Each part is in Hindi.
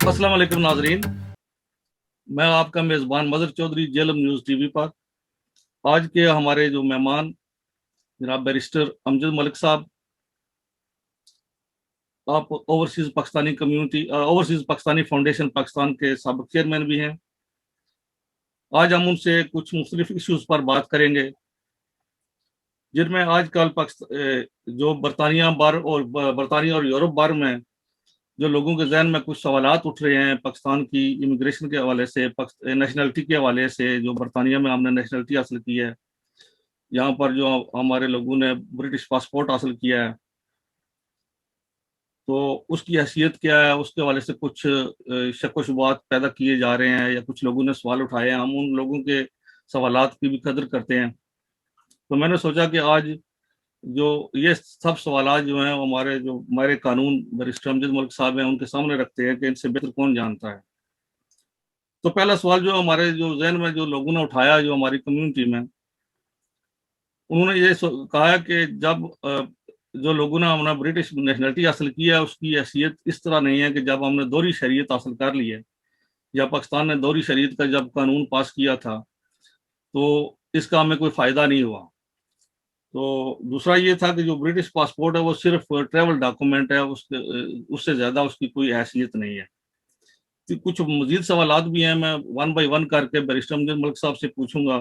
अस्सलाम वालेकुम नाजरीन, मैं आपका मेज़बान मदर चौधरी जेलम न्यूज़ टीवी पर। आज के हमारे जो मेहमान जनाब बैरिस्टर अमजद मलिक साहब, आप overseas Pakistani community overseas Pakistani foundation Pakistan के साबिक चेयरमैन भी हैं। आज हम उनसे कुछ मुख्तलिफ इश्यूज़ पर बात करेंगे जिनमें आजकल जो बरतानिया और यूरोप भर में जो लोगों के जहन में कुछ सवालात उठ रहे हैं पाकिस्तान की इमिग्रेशन के हवाले से, नेशनलिटी के हवाले से। जो बरतानिया में हमने नेशनलिटी हासिल की है, यहाँ पर जो हमारे लोगों ने ब्रिटिश पासपोर्ट हासिल किया है, तो उसकी हैसियत क्या है, उसके हवाले से कुछ शक व शुबात पैदा किए जा रहे हैं या कुछ लोगों ने सवाल उठाए हैं। हम उन लोगों के सवालात की भी कदर करते हैं। तो मैंने सोचा कि आज जो ये सब सवालात जो हैं हमारे कानून बैरिस्टर अमजद मलिक साहब हैं उनके सामने रखते हैं कि इनसे बेहतर कौन जानता है। तो पहला सवाल जो हमारे जो जहन में जो लोगों ने उठाया, जो हमारी कम्युनिटी में, उन्होंने ये कहा कि जब जो लोगों ने हमने ब्रिटिश नेशनलिटी हासिल की है उसकी हैसियत इस तरह नहीं है कि जब हमने दोहरी शरीयत हासिल कर ली है, या पाकिस्तान ने दोहरी शरीयत का जब कानून पास किया था तो इसका हमें कोई फ़ायदा नहीं हुआ। तो दूसरा ये था कि जो ब्रिटिश पासपोर्ट है वो सिर्फ ट्रैवल डॉक्यूमेंट है, उससे ज़्यादा उसकी कोई हैसियत नहीं है। तो कुछ मजीद सवालात भी हैं, मैं वन बाई वन करके बैरिस्टर अमजद मलिक साहब से पूछूंगा,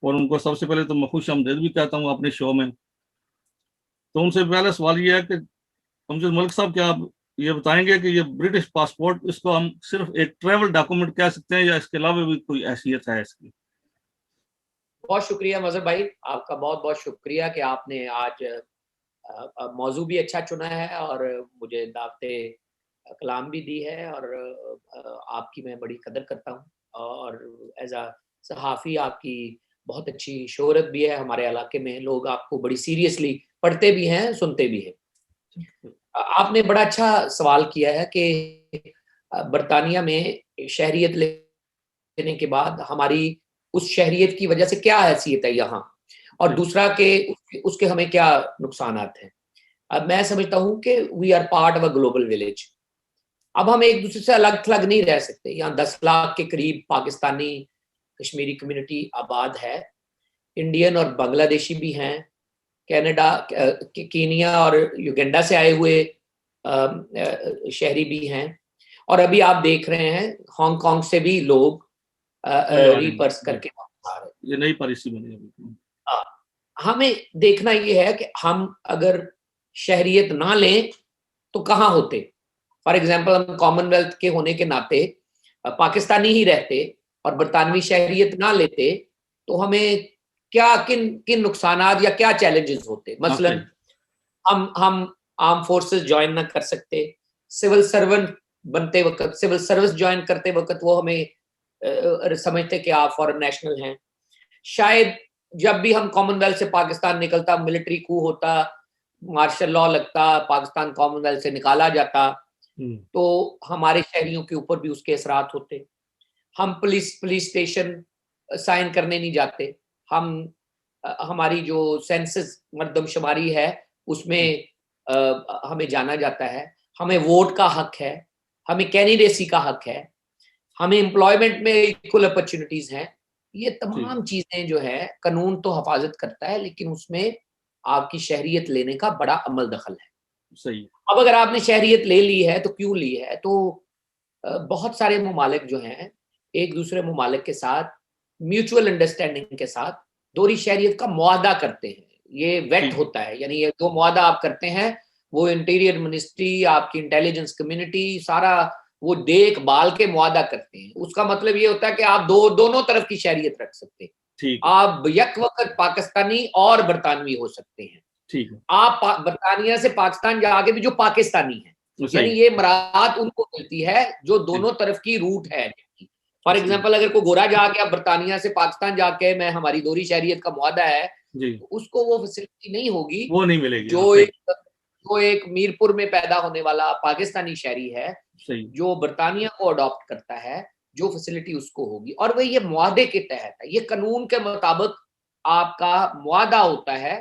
और उनको सबसे पहले तो मैं खुश आमदीद भी कहता हूँ अपने शो में। तो उनसे पहला सवाल ये है कि अमजद मलिक साहब, क्या आप ये बताएंगे कि ये ब्रिटिश पासपोर्ट, इसको हम सिर्फ एक ट्रैवल डॉक्यूमेंट कह सकते हैं या इसके अलावा भी कोई हैसियत है इसकी? बहुत शुक्रिया मजहर भाई, आपका बहुत बहुत शुक्रिया कि आपने आज मौजू भी अच्छा चुना है और मुझे दावते कलाम भी दी है। और आपकी मैं बड़ी कदर करता हूँ, और एज अ सहाफ़ी आपकी बहुत अच्छी शोहरत भी है हमारे इलाके में। लोग आपको बड़ी सीरियसली पढ़ते भी हैं, सुनते भी हैं। आपने बड़ा अच्छा सवाल किया है कि बरतानिया में शहरियत लेने के बाद हमारी उस शहरियत की वजह से क्या हैसियत है यहाँ, और दूसरा के उसके हमें क्या नुकसानात हैं। अब मैं समझता हूँ कि we are part of a global village. अब हम एक दूसरे से अलग थलग नहीं रह सकते। यहाँ 10 लाख के करीब पाकिस्तानी कश्मीरी कम्युनिटी आबाद है। इंडियन और बांग्लादेशी भी हैं, कनाडा, कीनिया और युगांडा से आए हुए शहरी भी हैं, और अभी आप देख रहे हैं हांगकांग से भी लोग रीपर्स करके आ रहे हैं। ये नई पॉलिसी बनी है। हमें देखना ये है कि हम अगर शहरियत ना लें तो कहाँ होते। फॉर एग्जाम्पल, हम कॉमनवेल्थ के होने के नाते पाकिस्तानी ही रहते और बरतानवी शहरियत ना लेते तो हमें क्या किन किन नुकसानात या क्या चैलेंजेस होते। मसलन हम आर्म फोर्सेस ज्वाइन ना कर सकते, सिविल सर्वेंट बनते वक्त, सिविल सर्विस ज्वाइन करते वक्त वो हमें समझते कि आप फॉरेन नेशनल हैं। शायद जब भी हम कॉमनवेल्थ से पाकिस्तान निकलता, मिलिट्री कू होता, मार्शल लॉ लगता, पाकिस्तान कॉमनवेल्थ से निकाला जाता, तो हमारे शहरियों के ऊपर भी उसके असरात होते। हम पुलिस स्टेशन साइन करने नहीं जाते। हमारी जो सेंसस मर्दमशुमारी है उसमें हमें जाना जाता है। हमें वोट का हक है, हमें कैंडिडेसी का हक है, हमें एम्प्लॉयमेंट में इक्वल अपॉर्चुनिटीज हैं। ये तमाम चीजें जो है कानून तो हिफाजत करता है, लेकिन उसमें आपकी शहरियत लेने का बड़ा अमल दखल है। सही। अब अगर आपने शहरियत ले ली है तो क्यों ली है? तो बहुत सारे ममालिक जो हैं एक दूसरे ममालिक के साथ म्यूचुअल अंडरस्टैंडिंग के साथ दोहरी शहरियत का मुआहदा करते हैं। ये वेट होता है, यानी ये जो मुआहदा आप करते हैं वो इंटीरियर मिनिस्ट्री, आपकी इंटेलिजेंस कम्युनिटी, सारा वो देखभाल के मुआहदा करते हैं। उसका मतलब ये होता है कि आप दोनों तरफ की शहरियत रख सकते हैं। आप यक वक्त पाकिस्तानी और बरतानवी हो सकते हैं। ठीक है। आप बरतानिया से पाकिस्तान जाके भी जो पाकिस्तानी है, यानी ये मराद उनको मिलती है जो दोनों तरफ की रूट है। फॉर एग्जाम्पल, अगर कोई गोरा जाके आप बरतानिया से पाकिस्तान जाके मैं हमारी दोहरी शहरियत का मुआहदा है, तो उसको वो फैसिलिटी नहीं होगी, वो नहीं मिलेगी। जो एक मीरपुर में पैदा होने वाला पाकिस्तानी शहरी है जो बरतानिया को अडॉप्ट करता है, जो फैसिलिटी उसको होगी। और वही ये मुआहदे के तहत है, ये कानून के मुताबिक आपका मुआहदा होता है।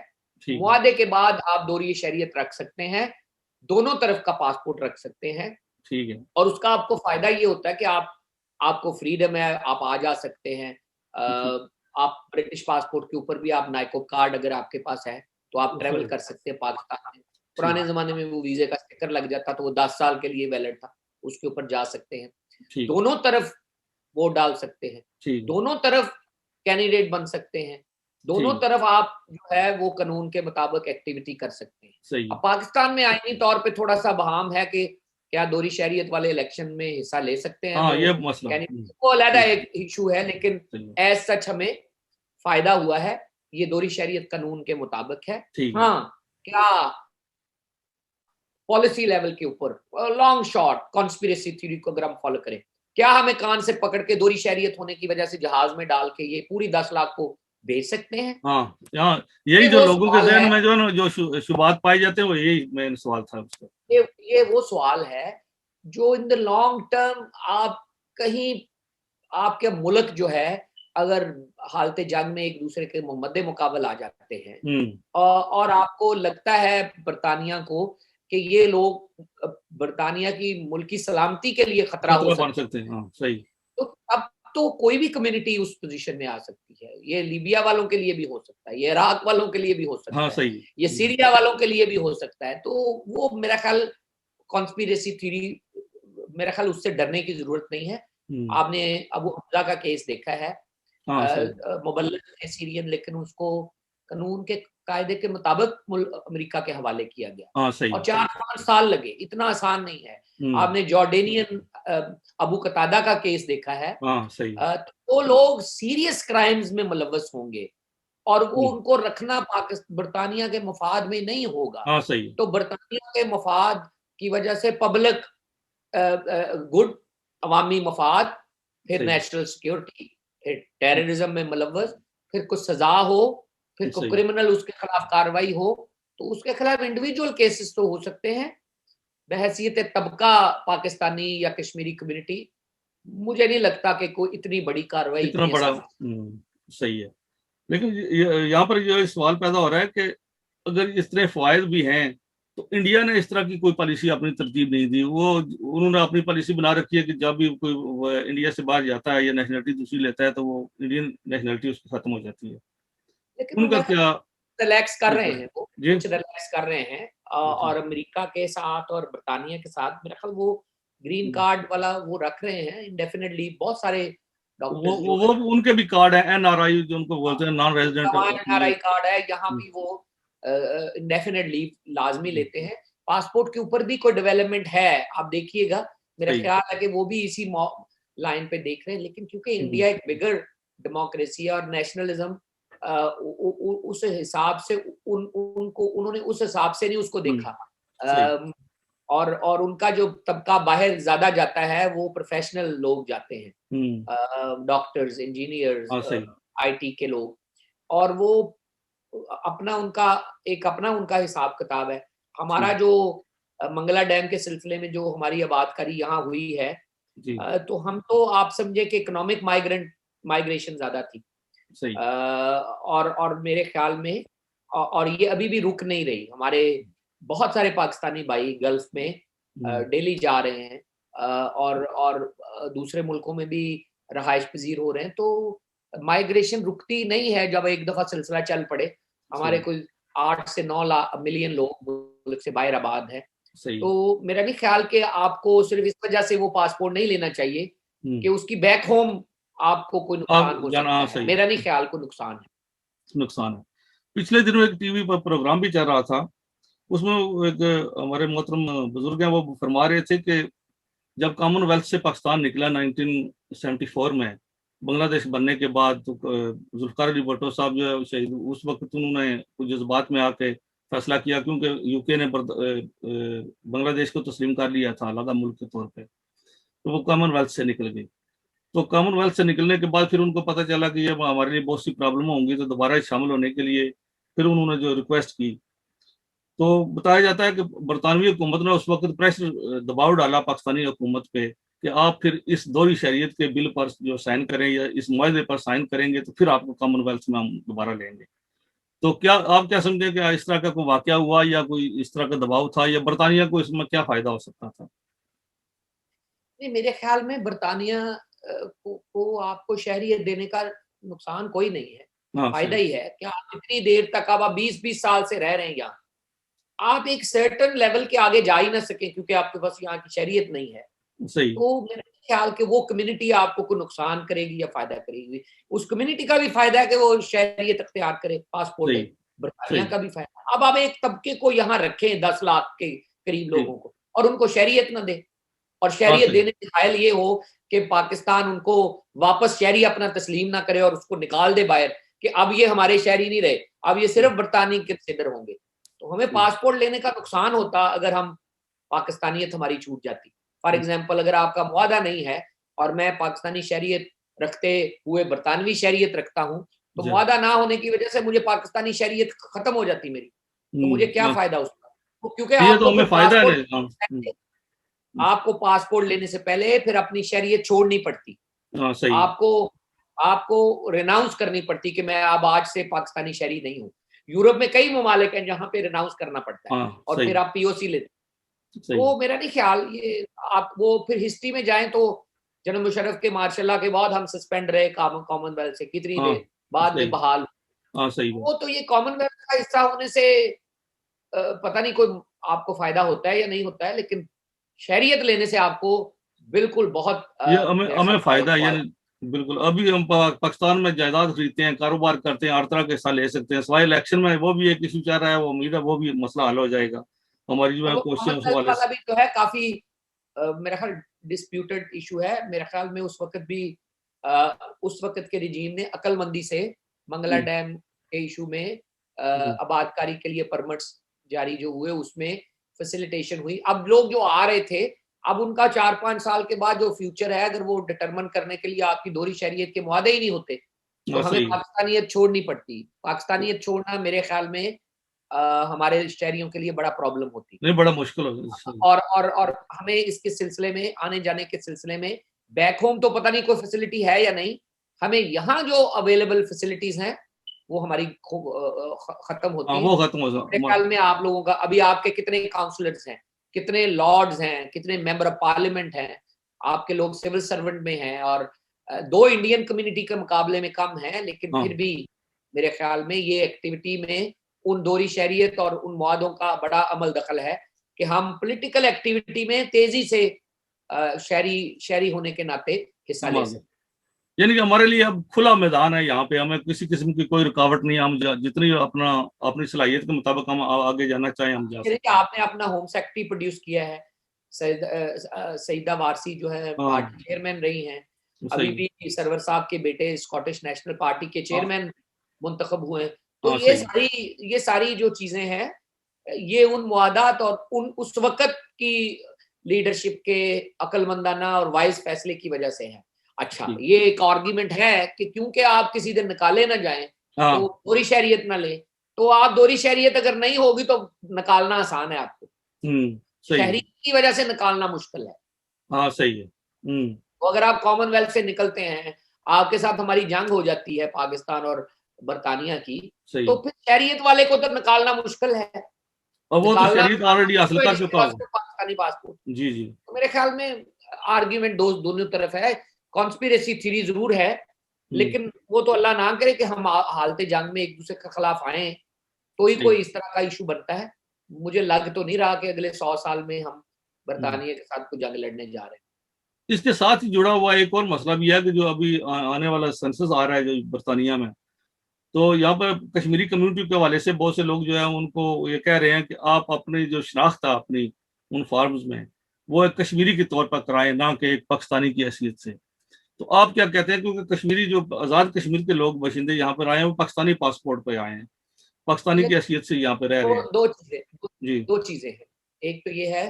मुआहदे के बाद आप दोहरी शहरियत रख सकते हैं, दोनों तरफ का पासपोर्ट रख सकते हैं, ठीक है। और उसका आपको फायदा ये होता है कि आपको फ्रीडम है, आप आ जा सकते हैं। आप ब्रिटिश पासपोर्ट के ऊपर भी आप नाइको कार्ड अगर आपके पास है तो आप ट्रेवल कर सकते हैं पाकिस्तान में। पुराने जमाने में वो वीजे का स्टिकर लग जाता तो वो 10 साल के लिए वैलिड था, उसके ऊपर जा सकते हैं। ठीक दोनों तरफ वोट डाल सकते हैं, ठीक दोनों तरफ कैंडिडेट बन सकते हैं, दोनों ठीक तरफ आप जो है वो कानून के मुताबिक एक्टिविटी कर सकते हैं। सही अब पाकिस्तान में आईनी तौर पे थोड़ा सा बहाम है कि क्या दोहरी शहरियत वाले इलेक्शन में हिस्सा ले सकते हैं, हाँ, वो ये मसला कैंडिडेट को अलग ठीक एक इशू है, लेकिन सही है, एज सच हमें फायदा हुआ है, ये दोहरी शहरियत कानून के मुताबिक है। ठीक है। हाँ, क्या पॉलिसी लेवल के ऊपर लॉन्ग शॉट कॉन्स्पिरेसी थ्योरी को अगर हम फॉलो करें, क्या हमें कान से पकड़ के दोहरी शहरियत होने की वजह से जहाज में डाल के ये पूरी 10 लाख को भेज सकते हैं? हाँ, यहाँ यही ये जो वो लोगों के सवाल जहन है, में जो है ना, जो शुबात पाई जाते हैं, वो यही मेन सवाल था उसका। ये वो सवाल है जो इन द लॉन्ग टर्म आप कहीं आपके मुल्क जो है अगर हालते जंग में एक दूसरे के मद्दे मुकाबल आ जाते हैं और आपको लगता है बरतानिया को कि ये लोग बरतानिया की मुल्की सलामती के लिए खतरा हो खतरा बन सकते सकते हैं। हाँ, सही। तो अब तो कोई भी कम्युनिटी उस पोजीशन में आ सकती है। ये लीबिया वालों के लिए भी हो सकता है, ये इराक वालों के लिए भी हो हाँ, सकता है, सही। ये सीरिया वालों के लिए भी हो सकता है। तो वो मेरा ख्याल कॉन्स्पिरेसी थ्योरी, मेरा ख्याल उससे डरने की जरूरत नहीं है। आपने अबू हमजा का केस देखा है, हाँ, सही। मुबल्लिग है सीरियन, लेकिन उसको कानून के कायदे के मुताबिक अमेरिका के हवाले किया गया हाँ, सही। और 4-5 साल लगे, इतना आसान नहीं है। आपने जॉर्डेनियन अबू कतादा का केस देखा है, हाँ, सही। तो वो लोग सीरियस क्राइम्स में मुलव्वस होंगे और वो उनको रखना पाकिस्तान बरतानिया के मफाद में नहीं होगा। हाँ, सही। तो बरतानिया के मफाद की वजह से पब्लिक गुड, अवामी मफाद, फिर सही नेशनल सिक्योरिटी, फिर टेररिज्म में मुलव्वस, फिर कुछ सजा हो, फिर कोई सही। क्रिमिनल उसके खिलाफ कार्रवाई हो, तो उसके खिलाफ इंडिविजुअल केसेस तो हो सकते हैं। बहैसियत तबका पाकिस्तानी या कश्मीरी कम्युनिटी, मुझे नहीं लगता कि कोई इतनी बड़ी कार्रवाई इतना इतनी बड़ा आसान। सही है। लेकिन यहाँ पर जो सवाल पैदा हो रहा है कि अगर इस तरह फायदे भी हैं तो इंडिया ने इस तरह की कोई पॉलिसी अपनी तरतीब नहीं दी। वो उन्होंने अपनी पॉलिसी बना रखी है कि जब भी कोई इंडिया से बाहर जाता है या नेशनलिटी दूसरी लेता है तो वो इंडियन नेशनलिटी उसकी खत्म हो जाती है। लेकिन वो उनका मेरे क्या रिलैक्स कर रहे हैं, वो जी? कुछ रिलैक्स कर रहे हैं और अमेरिका के साथ और बरतानिया के साथ मेरा ख्याल वो ग्रीन कार्ड वाला वो रख रहे हैं इंडेफिनेटली। बहुत सारे डॉक्टर्स जो वो उनके भी कार्ड है, एनआरआई जो उनको बोलते हैं, नॉन रेजिडेंट एनआरआई कार्ड है, यहाँ भी वो इंडेफिनेट लीव लाजमी लेते हैं। पासपोर्ट के ऊपर भी कोई डेवलपमेंट है, आप देखिएगा, मेरा सही। ख्याल है कि वो भी इसी लाइन पे देख रहे हैं। लेकिन क्योंकि इंडिया एक बिगर डेमोक्रेसी है और नेशनलिज्म उस हिसाब से उनको उन्होंने उस हिसाब से नहीं उसको देखा। सही। और उनका जो तबका बाहर ज्यादा जाता है वो प्रोफेशनल लोग जाते हैं, डॉक्टर्स, इंजीनियर्स, हाँ, सही। आईटी के लोग, और वो अपना उनका हिसाब किताब है। हमारा ठीक। जो मंगला डैम के सिलसिले में जो हमारी आबादकारी यहाँ हुई है, जी। तो हम तो आप समझे कि इकोनॉमिक माइग्रेशन ज्यादा थी, सही। और मेरे ख्याल में और ये अभी भी रुक नहीं रही। हमारे बहुत सारे पाकिस्तानी भाई गल्फ में डेली जा रहे हैं और दूसरे मुल्कों में भी रहाइश पजीर हो रहे हैं। तो माइग्रेशन रुकती नहीं है। जब एक दफा सिलसिला चल पड़े, हमारे सही। कुल 8 से 9 मिलियन लोग मुल्क से बाहर आबाद हैं। सही। तो मेरा नहीं ख्याल कि आपको सिर्फ इस वजह से वो पासपोर्ट नहीं लेना चाहिए कि उसकी बैक होम आपको कोई नुकसान अब हो जाना, सकता हाँ, है। सही। मेरा नहीं ख्याल को नुकसान है। नुकसान है। पिछले दिनों एक टीवी पर प्रोग्राम भी चल रहा था, उसमें एक हमारे मोहतरम बुजुर्ग हैं, वो फरमा रहे थे कि जब कॉमनवेल्थ से पाकिस्तान निकला 1974 में, बांग्लादेश बनने के बाद, तो जुल्फिकार अली भुट्टो साहब जो है शहीद, उस वक्त उन्होंने कुछ जज्बात में आके फैसला किया, क्योंकि यूके ने बांग्लादेश को तस्लीम कर लिया था अलग मुल्क के तौर पे, तो वो कॉमनवेल्थ से निकल गई। तो कॉमनवेल्थ से निकलने के बाद फिर उनको पता चला कि ये हमारे लिए बहुत सी प्रॉब्लम होंगी, तो दोबारा शामिल होने के लिए फिर उन्होंने जो रिक्वेस्ट की, तो बताया जाता है कि बरतानवी हुकूमत ने उस वक्त प्रेशर दबाव डाला पाकिस्तानी हुकूमत पे कि आप फिर इस दोहरी शरीयत के बिल पर जो साइन करें या इस मुआहदे पर साइन करेंगे तो फिर आपको कॉमनवेल्थ में हम दोबारा लेंगे। तो क्या आप क्या समझे कि इस तरह का कोई वाकया हुआ या कोई इस तरह का दबाव था, या बरतानिया को इसमें क्या फायदा हो सकता था? नहीं, मेरे ख्याल में बरतानिया को आपको शहरियत देने का नुकसान कोई नहीं है, हाँ फायदा सही ही है कि आप इतनी देर तक, अब आप 20-20 साल से रह रहे हैं यहाँ, आप एक सर्टेन लेवल के आगे जा ही ना सके क्योंकि आपके पास यहाँ की शहरियत नहीं है। सही तो मेरे ख्याल कि वो कम्युनिटी आपको कोई नुकसान करेगी या फायदा करेगी, उस कम्युनिटी का भी फायदा है कि वो शहरियत अख्तियार करे, पासपोर्ट सही है, बरतानिया सही का भी फायदा। अब आप एक तबके को यहाँ रखें 10 लाख के करीब सही। लोगों को और उनको शहरियत ना दे, और हाँ शहरियत सही देने से हायल ये हो कि पाकिस्तान उनको वापस शहरी अपना तस्लीम ना करे और उसको निकाल दे बाहर कि अब ये हमारे शहरी नहीं रहे, अब ये सिर्फ बरतानी कंसिडर होंगे। तो हमें पासपोर्ट लेने का नुकसान होता अगर हम पाकिस्तानियत हमारी छूट जाती। फॉर एग्जाम्पल, अगर आपका मुआदा नहीं है और मैं पाकिस्तानी शहरियत रखते हुए बरतानवी शहरियत रखता हूँ, तो जी। मुआदा ना होने की वजह से मुझे पाकिस्तानी शहरियत खत्म हो जाती मेरी, तो मुझे क्या हाँ, फायदा उसका? तो क्योंकि ये तो आपको हमें फिर फायदा है पासपोर्ट, हाँ आपको पासपोर्ट लेने से पहले फिर अपनी शरीयत छोड़नी पड़ती, हाँ सही आपको आपको रिनाउंस करनी पड़ती कि मैं अब आज से पाकिस्तानी शहरी नहीं हूँ। यूरोप में कई ममालिक हैं जहां पे रिनाउंस करना पड़ता है हाँ और फिर सही आप पीओसी लेते। सही तो मेरा नहीं ख्याल ये, आप वो फिर हिस्ट्री में जाएं तो जनरल मुशर्रफ के मार्शल के बाद हम सस्पेंड रहे कॉमनवेल्थ से कितनी हाँ देर, बाद में सही बहाल। हाँ सही बात वो तो ये कॉमनवेल्थ का हिस्सा होने से पता नहीं कोई आपको फायदा होता है या नहीं होता है, लेकिन शहरियत लेने से आपको बिल्कुल बहुत ये हमें मेरा हमें ख्याल फायदा है, बहुत। यानी बिल्कुल। अभी हम पाकिस्तान में जायदाद खरीदते हैं, कारोबार करते हैं, हर तरह के हिस्सा ले सकते हैं, सवाई इलेक्शन में वो भी एक इशू चल रहा है, वो उम्मीद है वो भी मसला हल हो जाएगा। हमारी जो और है वो कोशिश है उस कॉमनवेल्थ हवाले वाला से। भी जो है काफी मेरा ख्याल डिस्प्यूटेड इशू है। मेरे ख्याल में उस वक्त भी उस वक्त के रिजीम ने अक्लमंदी से मंगला हम्म, डैम के इशू में हम्म, आबादकारी के लिए परमिट्स जारी जो हुए उसमें फैसिलिटेशन हुई। अब लोग जो आ रहे थे, अब उनका 4-5 साल के बाद जो फ्यूचर है, अगर वो डिटरमिन करने के लिए आपकी दोहरी शहरियत के मुआदे ही नहीं होते, तो हाँ हमें सही पाकिस्तानियत छोड़नी पड़ती। पाकिस्तानियत छोड़ना मेरे ख्याल में हमारे शहरियों के लिए बड़ा प्रॉब्लम होती। नहीं, बड़ा मुश्किल हो। और हमें इसके सिलसिले में, आने जाने के सिलसिले में, बैक होम तो पता नहीं कोई फैसिलिटी है या नहीं, हमें यहाँ जो अवेलेबल फैसिलिटीज हैं वो हमारी खत्म हाँ होती। वो खत्म हो मेरे ख्याल में आप लोगों का अभी, आपके कितने काउंसलर्स हैं, कितने लॉर्ड्स हैं, कितने मेंबर ऑफ पार्लियामेंट हैं, आपके लोग सिविल सर्वेंट में हैं, और दो इंडियन कम्युनिटी के मुकाबले में कम है, लेकिन फिर हाँ भी मेरे ख्याल में ये एक्टिविटी में उन दोहरी शहरियत और उन मुआदों का बड़ा अमल दखल है कि हम पॉलिटिकल एक्टिविटी में तेजी से शहरी शहरी होने के नाते हिस्सा हम ले आगे, सकते। यानी कि हमारे लिए अब खुला मैदान है यहाँ पे, हमें किसी किस्म की कोई रुकावट नहीं है, हम जितनी अपना अपनी सलाहियत के मुताबिक हम आगे जाना चाहें हम जा फिर सकते हैं। आपने अपना होम सेक्रेटरी प्रोड्यूस किया है, सईदा वारसी जो है हाँ पार्टी चेयरमैन रही हैं, अभी सही भी सरवर साहब के बेटे स्कॉटिश नेशनल पार्टी के हाँ चेयरमैन मुंतखब हुए हैं। तो हाँ सही ये सारी जो चीजें हैं, ये उन मुआदात और उन उस वक्त की लीडरशिप के अक्लमंदाना और वाइज फैसले की वजह से है। अच्छा, ठीक ये एक आर्ग्यूमेंट है कि क्योंकि आप किसी दिन निकाले ना जाएं तो हाँ दोहरी शहरियत ना ले, तो आप दोहरी शहरियत अगर नहीं होगी तो निकालना आसान है आपको, सही शहरी की वजह से निकालना मुश्किल है। हाँ सही है तो अगर आप कॉमनवेल्थ से निकलते हैं, आपके साथ हमारी जंग हो जाती है पाकिस्तान और बरतानिया की, सही तो है। फिर शहरियत वाले को तो निकालना मुश्किल है, और वो तो निकालना शरीयत ऑलरेडी हासिल तो कर जिसके चुका पास हो। सिर्फ पाकिस्तानी पासपोर्ट। जी जी तो मेरे ख्याल में आर्ग्यूमेंट दोनों तरफ है, कॉन्स्पिरेसी थ्योरी जरूर है, हम्म लेकिन वो तो अल्लाह ना करे कि हम हालते जंग में एक दूसरे के खिलाफ आए तो ही सही कोई इस तरह का इशू बनता है। मुझे लग तो नहीं रहा कि अगले 100 साल में हम हम्म। बरतानिया के साथ कोई जंग लड़ने जा रहे हैं। इसके साथ ही जुड़ा हुआ एक और मसला भी है कि जो अभी आने वाला सेंसस आ रहा है जो बरतानिया में, तो यहाँ पर कश्मीरी कम्युनिटी के हवाले से बहुत से लोग जो है उनको ये कह रहे हैं कि आप अपनी जो शनाख्त है अपनी उन फार्म्स में, वो एक कश्मीरी के तौर पर कराएं, ना कि एक पाकिस्तानी की हैसियत से। तो आप क्या कहते हैं, क्योंकि कश्मीरी जो आज़ाद कश्मीर के लोग बाशिंदे यहाँ पर आए हैं वो पाकिस्तानी पासपोर्ट पे आए हैं, पाकिस्तानी की लेकिन हैसियत से यहाँ पे रह रहे हैं। दो चीजें, जी दो चीजें हैं। एक तो ये है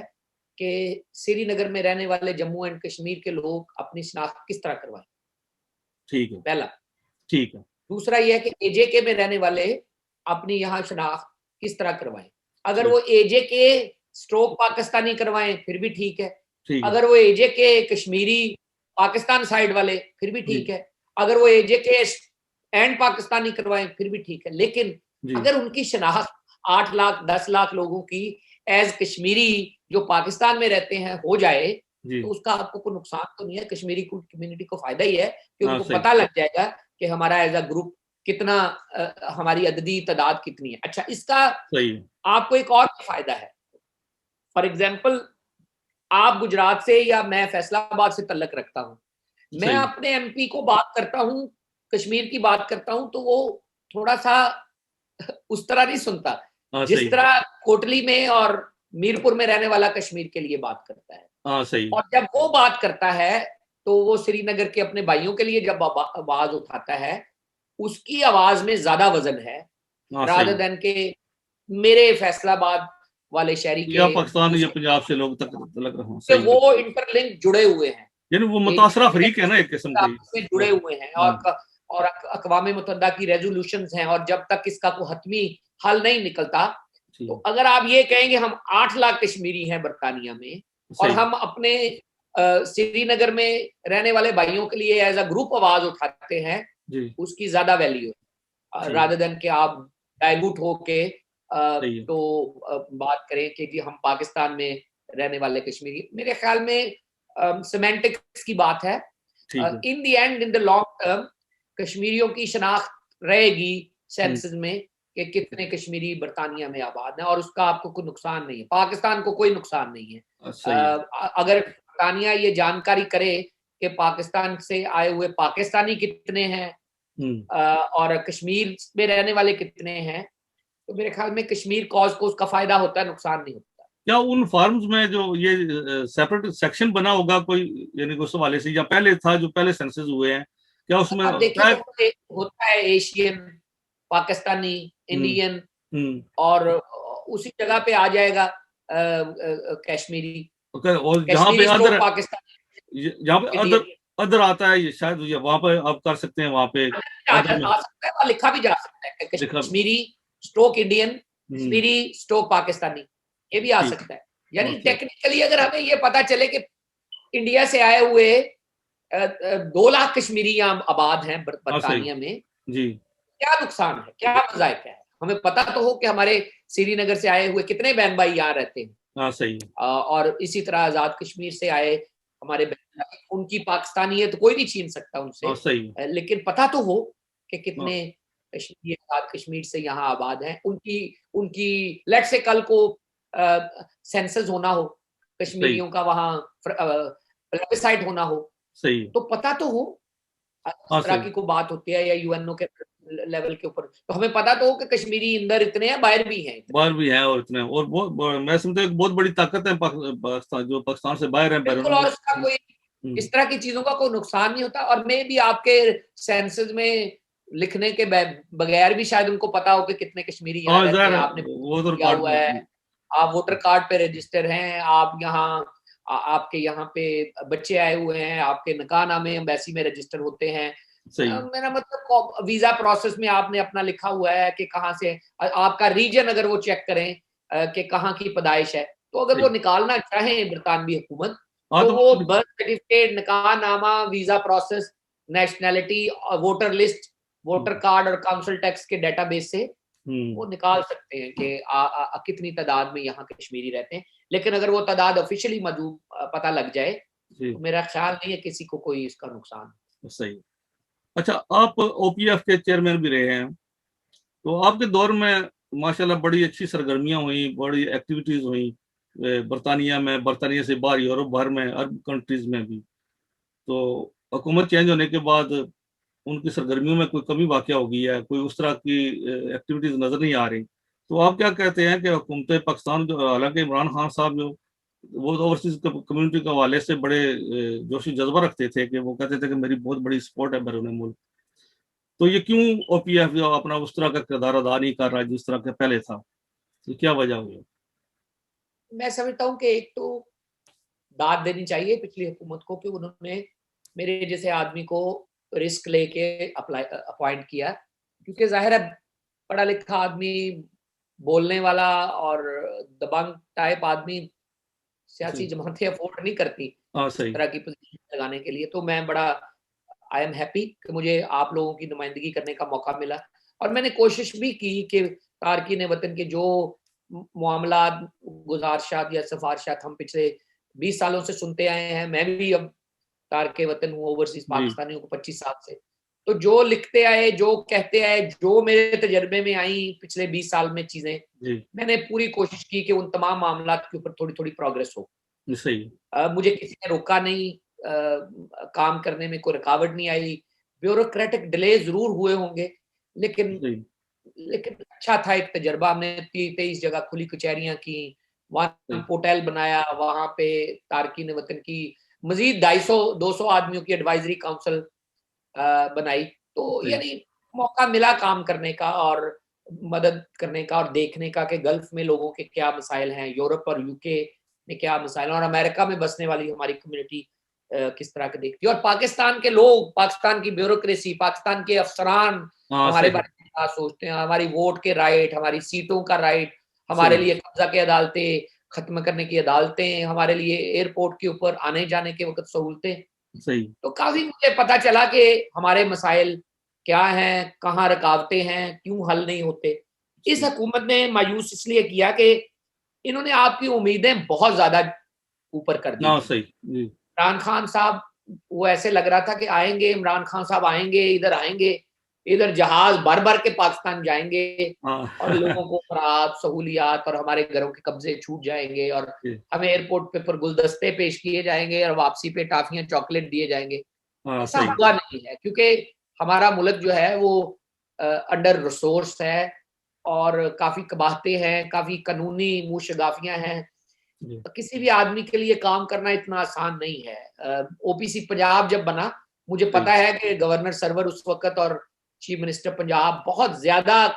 कि श्रीनगर में रहने वाले जम्मू एंड कश्मीर के लोग अपनी शनाख्त किस तरह करवाएं, ठीक है पहला। ठीक है दूसरा ये है कि एजेके में रहने वाले अपनी यहाँ शनाख्त किस तरह करवाएं। अगर ठीक वो एजेके स्ट्रोक पाकिस्तानी करवाएं फिर भी ठीक है, ठीक है अगर वो एजेके कश्मीरी पाकिस्तान साइड वाले फिर भी जी ठीक है, अगर वो एजेके एंड पाकिस्तानी करवाएं फिर भी ठीक है। लेकिन जी अगर उनकी शनाख्त 8 लाख 10 लाख लोगों की एज कश्मीरी जो पाकिस्तान में रहते हैं हो जाए, जी। तो उसका आपको कोई नुकसान तो नहीं है, कश्मीरी कम्युनिटी को फायदा ही है कि हाँ, उनको सही। पता लग जाएगा कि हमारा एज अ ग्रुप कितना, हमारी अददी तादाद कितनी है। अच्छा, इसका सही है। आपको एक और फायदा है। फॉर एग्जाम्पल, आप गुजरात से या मैं फैसलाबाद से तल्लक रखता हूँ, मैं सही। अपने एमपी को बात करता हूँ, कश्मीर की बात करता हूँ, तो वो थोड़ा सा उस तरह नहीं सुनता हाँ, जिस सही। तरह कोटली में और मीरपुर में रहने वाला कश्मीर के लिए बात करता है। हाँ, सही। और जब वो बात करता है तो वो श्रीनगर के अपने भाइयों के लिए जब आवाज उठाता है, उसकी आवाज में ज्यादा वजन है हाँ, सही। रादर देन के मेरे फैसलाबाद वाले शहरी के या पाकिस्तान या दूसरे, पंजाब से लोग तक लग रहा हूँ, कि सही है। वो इंटरलिंक जुड़े हुए हैं, यानी वो एक मुतासरा दूसरे फरीक है ना, के एक किस्म की। आपस में जुड़े हुए हैं। हाँ, और अक़वाम मुत्तहिदा की रेजोल्यूशंस हैं, और जब तक इसका कोई हतमी हल नहीं निकलता, तो ठीक। अगर आप ये कहेंगे हम 8 लाख कश्मीरी हैं बरतानिया में, और सही। हम अपने श्रीनगर में रहने वाले भाइयों के लिए एज अ ग्रुप आवाज उठाते हैं, जी। उसकी ज्यादा वैल्यू है ठीक। रादर देन कि आप डाइल्यूट होके सही है। तो बात करें कि जी हम पाकिस्तान में रहने वाले कश्मीरी। मेरे ख्याल में सिमेंटिक्स की बात है। ठीक है। In the end, in the long term, कश्मीरियों की शनाख्त रहेगी हम्म। सेंसस में कि कितने कश्मीरी बरतानिया में आबाद हैं, और उसका आपको कोई नुकसान नहीं है, पाकिस्तान को कोई नुकसान नहीं है। सही है। अगर बरतानिया ये जानकारी करे कि पाकिस्तान से आए हुए पाकिस्तानी कितने हैं हम्म। और कश्मीर में रहने वाले कितने हैं, तो मेरे ख्याल में कश्मीर कॉज को उसका फायदा होता है, नुकसान नहीं होता। क्या उन फार्म्स में जो ये सेपरेट सेक्शन बना होगा कोई, यानी उस हवाले से, या पहले था जो पहले सेंसस हुए हैं, क्या उसमें आप देखिए ट्रैक? तो होता है एशियन, पाकिस्तानी, हम्म। इंडियन, हम्म। और उसी जगह पे आ जाएगा कश्मीरी, ओके, और जहाँ पे कश्मीरी अदर, स्ट्रोक पाकिस्तानी, जहाँ पे इंडियन। अदर अदर आता है, ये शायद ये वहां पे आप कर सकते हैं, वहां पे अदर में आ सकता है, और लिखा भी जा सकता है लिखा। कश्मीरी स्ट्रोक इंडियन, हम्म। कश्मीरी स्ट्रोक पाकिस्तानी, ये भी आ ठीक। सकता है। यानी ओके। टेक्निकली अगर हमें ये पता चले कि इंडिया से आए हुए 2 लाख कश्मीरी यहाँ आबाद हैं हाँ, सही। बरतानिया में, जी। क्या नुकसान है, क्या मजायका है, हमें पता तो हो कि हमारे श्रीनगर से आए हुए कितने बहन भाई यहाँ रहते हैं। हाँ, सही है। और इसी तरह आजाद कश्मीर से आए हमारे बहन भाई, उनकी पाकिस्तानियत तो कोई नहीं छीन सकता उनसे, हाँ, सही है। लेकिन पता तो हो कि हाँ, कितने कश्मीरी आजाद कश्मीर से यहाँ आबाद हैं। उनकी उनकी लेट से कल को सेंसस होना हो, सही। कश्मीरियों का वहाँ प्लेबिसाइट होना हो, सही है। तो पता तो हो। इस हाँ, तरह सही। की कोई बात होती है या यूएनओ के लेवल के ऊपर, तो हमें पता तो हो कि कश्मीरी अंदर इतने हैं, बाहर भी हैं इतने। बाहर भी हैं, और इतने, और मैं समझता हूँ एक बहुत बड़ी ताकत है पाकिस्तान, जो पाकिस्तान से बाहर है, बिल्कुल, बैरून और मुल्क। उसका कोई हम्म। इस तरह की चीजों का कोई नुकसान नहीं होता। और मे भी आपके सेंसस में लिखने के बगैर भी शायद उनको पता हो कि कितने कश्मीरी यहाँ हाँ, रहते ज़ाहिर हैं, है, आपने वो तो किया हुआ है, रिकॉर्ड। आप वोटर कार्ड पे रजिस्टर हैं, आप यहाँ आपके यहाँ पे बच्चे आए हुए हैं, आपके निकाहनामे एम्बेसी में रजिस्टर होते हैं। सही। मेरा मतलब वीजा प्रोसेस में आपने अपना लिखा हुआ है कि कहाँ से, आपका रीजन अगर वो चेक करें कि कहाँ की पैदाइश है, तो अगर वो सही। निकालना चाहें बरतानवी हुकूमत, हाँ, तो तो वो बर्थ सर्टिफिकेट, निकाहनामा, visa process, nationality, voter list, voter card और काउंसिल टैक्स के डेटाबेस से हम्म। वो निकाल सकते हैं कि कितनी तादाद में यहाँ कश्मीरी रहते हैं। लेकिन अगर वो तादाद ऑफिशियली मौजूद पता लग जाए, जी। तो मेरा ख्याल नहीं है किसी को कोई इसका नुकसान। सही। अच्छा, आप ओपीएफ के चेयरमैन भी रहे हैं, तो आपके दौर में माशाल्लाह बड़ी अच्छी सरगर्मियां हुई, बड़ी एक्टिविटीज हुई बरतानिया में, बरतानिया से बाहर यूरोप भर में, अरब कंट्रीज में भी। तो हुकूमत चेंज होने के बाद उनकी सरगर्मियों में कोई कमी वाकया हो गई है, कोई उस तरह की एक्टिविटीज नजर नहीं आ रही। तो आप क्या कहते हैं कि हुकूमत पाकिस्तान, जो हालांकि इमरान खान साहब जो वो तो ओवरसीज कम्युनिटी के हवाले से बड़े जोशी जज्बा रखते थे, कि वो कहते थे कि मेरी बहुत बड़ी सपोर्ट है बैरून मुल्क, तो ये क्यों ओपीएफ जो अपना उस तरह का किरदार अदा नहीं कर रहा है जिस तरह के पहले था, ये क्या वजह हुई? मैं समझता हूँ कि एक तो दाद देनी चाहिए पिछली हुकूमत को कि उन्होंने मेरे जैसे आदमी को रिस्क लेके अप्लाई अपॉइंट किया, क्योंकि जाहिर है पढ़ा लिखा आदमी, बोलने वाला और दबंग टाइप आदमी सियासी सही। जमातें अफोर्ड नहीं करती हाँ, इस सही। तरह की पोजीशन लगाने के लिए। तो मैं बड़ा आई एम हैप्पी कि मुझे आप लोगों की नुमाइंदगी करने का मौका मिला, और मैंने कोशिश भी की कि तारकीन वतन के जो मामला, गुजारिशात या सिफारिशात हम पिछले 20 सालों से सुनते आए हैं, मैं भी अब तारके वतन हूँ ओवरसीज पाकिस्तानियों को 25 साल से। तो जो लिखते आए, जो कहते आए, जो मेरे तजर्बे में आई पिछले 20 साल में चीजें, मैंने पूरी कोशिश की कि उन तमाम मामलात के ऊपर थोड़ी थोड़ी प्रोग्रेस हो। सही। मुझे किसी ने रोका नहीं, काम करने में कोई रुकावट नहीं आई। ब्यूरोक्रेटिक डिले जरूर हुए होंगे, लेकिन अच्छा था एक तजर्बा। हमने 23 जगह खुली कचहरियां की, वहां पोर्टल बनाया, वहां पे तारकीन वतन की मजीद 250 आदमियों की एडवाइजरी काउंसिल बनाई। तो यानी मौका मिला काम करने का और मदद करने का और देखने का कि गल्फ में लोगों के क्या मसाइल हैं, यूरोप और यूके में क्या मसाइल हैं, और अमेरिका में बसने वाली हमारी कम्युनिटी किस तरह के देखती है, और पाकिस्तान के लोग, पाकिस्तान की ब्यूरोक्रेसी, पाकिस्तान के अफसरान हमारे बारे में क्या सोचते हैं, हमारी वोट के राइट, हमारी सीटों का राइट, हमारे लिए कब्जा की अदालतें खत्म करने की अदालतें, हमारे लिए एयरपोर्ट के ऊपर आने जाने के वक्त सहूलतें। तो काफी मुझे पता चला कि हमारे मसाइल क्या हैं, कहाँ रुकावटें हैं, क्यों हल नहीं होते। इस हुकूमत ने मायूस इसलिए किया कि इन्होंने आपकी उम्मीदें बहुत ज्यादा ऊपर कर दी थी। इमरान खान साहब, वो ऐसे लग रहा था कि आएंगे, इमरान खान साहब आएंगे, इधर जहाज भर भर के पाकिस्तान जाएंगे और लोगों को खराब सहूलियात और हमारे घरों के कब्जे छूट जाएंगे और हमें एयरपोर्ट पे पर गुलदस्ते पेश किए जाएंगे और वापसी पे टाफियां चॉकलेट दिए जाएंगे। ऐसा हुआ नहीं है, क्योंकि हमारा मुल्क जो है वो अंडर रिसोर्स है और काफी कबाहते हैं, काफी कानूनी मुशगाफियां हैं। किसी भी आदमी के लिए काम करना इतना आसान नहीं है। ओपीसी पंजाब जब बना, मुझे पता है कि गवर्नर सरवर उस वक्त और चीफ मिनिस्टर पंजाब बहुत ज्यादा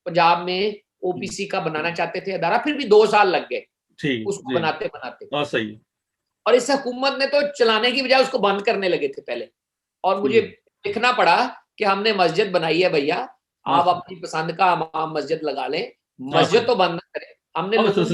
पंजाब में ओपीसी का बनाना चाहते थे अदारा, फिर भी 2 साल लग गए उसको बनाते बनाते। सही। और इस हुकूमत ने तो चलाने की बजाय उसको बंद करने लगे थे पहले, और मुझे लिखना पड़ा कि हमने मस्जिद बनाई है भैया, आप अपनी पसंद का इमाम मस्जिद लगा लें, मस्जिद तो बंद करें। हमने लोगों